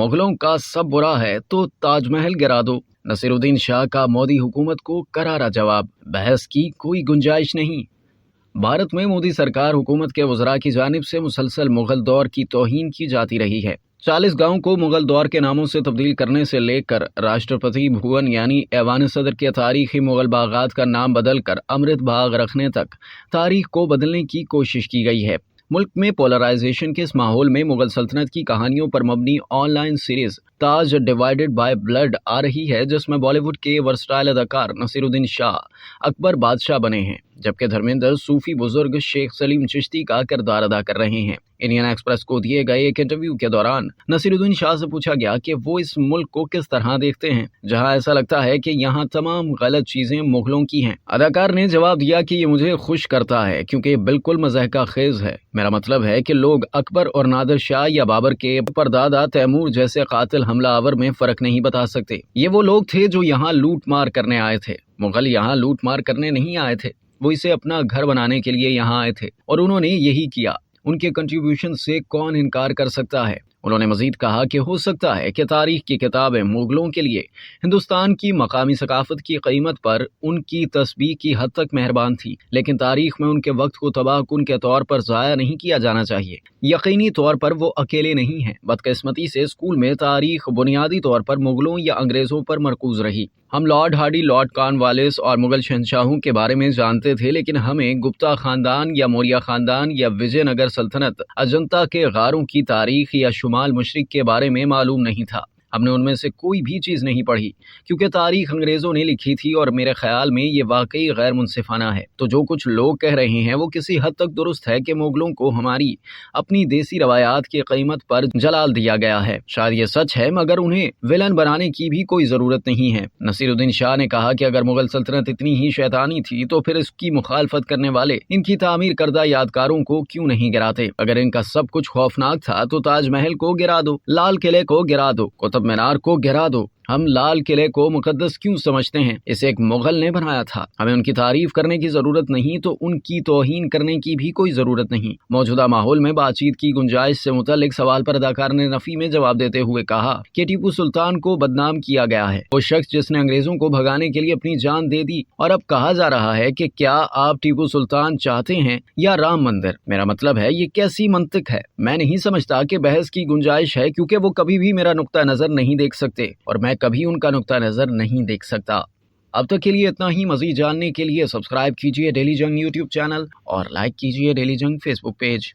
मुगलों का सब बुरा है तो ताजमहल गिरा दो। नसीरुद्दीन शाह का मोदी हुकूमत को करारा जवाब, बहस की कोई गुंजाइश नहीं। भारत में मोदी सरकार हुकूमत के वज़रा की जानिब से मुसलसल मुगल दौर की तौहीन की जाती रही है। 40 गांव को मुगल दौर के नामों से तब्दील करने से लेकर राष्ट्रपति भवन यानी ऐवान सदर के तारीखी मुगल बागात का नाम बदलकर अमृत बाग रखने तक तारीख को बदलने की कोशिश की गई है। मुल्क में पोलराइजेशन के इस माहौल में मुगल सल्तनत की कहानियों पर मबनी online series Taj divided by blood आ रही है, जिसमें बॉलीवुड के वर्सटाइल अदाकार नसीरुद्दीन शाह अकबर बादशाह बने हैं, जबकि धर्मेंद्र सूफी बुजुर्ग शेख सलीम चिश्ती का किरदार अदा कर रहे हैं। इंडियन एक्सप्रेस को दिए गए एक इंटरव्यू के दौरान नसीरुद्दीन शाह से पूछा गया कि वो इस मुल्क को किस तरह देखते हैं, जहां ऐसा लगता है कि यहाँ तमाम गलत चीजें मुगलों की हैं। अदाकार ने जवाब दिया कि ये मुझे खुश करता है क्योंकि ये बिल्कुल मज़ाहिका खेज है। मेरा मतलब है कि लोग अकबर और नादिर शाह या बाबर के परदादा तैमूर जैसे कातिल हमलावर में फर्क नहीं बता सकते। ये वो लोग थे जो यहाँ लूट मार करने आए थे। मुगल यहाँ लूट मार करने नहीं आए थे, वो इसे अपना घर बनाने के लिए यहाँ आए थे और उन्होंने यही किया। उनके कंट्रीब्यूशन से कौन इनकार कर सकता है। उन्होंने मजीद कहा कि हो सकता है कि तारीख की किताबें मुगलों के लिए हिंदुस्तान की मकामी सकाफत की कीमत पर उनकी तस्बीह की हद तक मेहरबान थी, लेकिन तारीख में उनके वक्त को तबाहकुन के तौर पर ज़ाया नहीं किया जाना चाहिए। यकीनी तौर पर वो अकेले नहीं हैं। बदकिस्मती से स्कूल में तारीख बुनियादी तौर पर मुगलों या अंग्रेज़ों पर मरकूज रही। हम लॉर्ड हार्डी, लॉर्ड कॉर्नवालिस और मुगल शहंशाहों के बारे में जानते थे, लेकिन हमें गुप्ता खानदान या मौर्य खानदान या विजयनगर सल्तनत, अजंता के गारों की तारीख या शुमाल मशरिक के बारे में मालूम नहीं था। हमने उनमें से कोई भी चीज़ नहीं पढ़ी क्योंकि तारीख अंग्रेज़ों ने लिखी थी और मेरे ख्याल में ये वाकई गैर मुनसिफाना है। तो जो कुछ लोग कह रहे हैं वो किसी हद तक दुरुस्त है कि मुगलों को हमारी अपनी देसी रवायात की कीमत पर जलाल दिया गया है। शायद ये सच है, मगर उन्हें विलन बनाने की भी कोई ज़रूरत नहीं है। नसीरुद्दीन शाह ने कहा कि अगर मुगल सल्तनत इतनी ही शैतानी थी तो फिर इसकी मुखालफत करने वाले इनकी तामीर करदा यादगारों को क्यों नहीं गिराते। अगर इनका सब कुछ खौफनाक था तो ताजमहल को गिरा दो, लाल किले को गिरा दो, कुतुब मीनार को गिरा दो। हम लाल किले को मुकद्दस क्यों समझते हैं? इसे एक मुगल ने बनाया था। हमें उनकी तारीफ करने की जरूरत नहीं तो उनकी तौहीन करने की भी कोई जरूरत नहीं। मौजूदा माहौल में बातचीत की गुंजाइश से मुतल्लिक सवाल पर अदाकार ने नफी में जवाब देते हुए कहा कि टीपू सुल्तान को बदनाम किया गया है, वो शख्स जिसने अंग्रेजों को भगाने के लिए अपनी जान दे दी, और अब कहा जा रहा है कि क्या आप टीपू सुल्तान चाहते हैं या राम मंदिर। मेरा मतलब है ये कैसी मंतिक है। मैं नहीं समझता कि बहस की गुंजाइश है, क्योंकि वो कभी भी मेरा नुक्ता नजर नहीं देख सकते और मैं कभी उनका नुक्ता नजर नहीं देख सकता। अब तक के लिए इतना ही। मजीद जानने के लिए सब्सक्राइब कीजिए डेली जंग यूट्यूब चैनल और लाइक कीजिए डेली जंग फेसबुक पेज।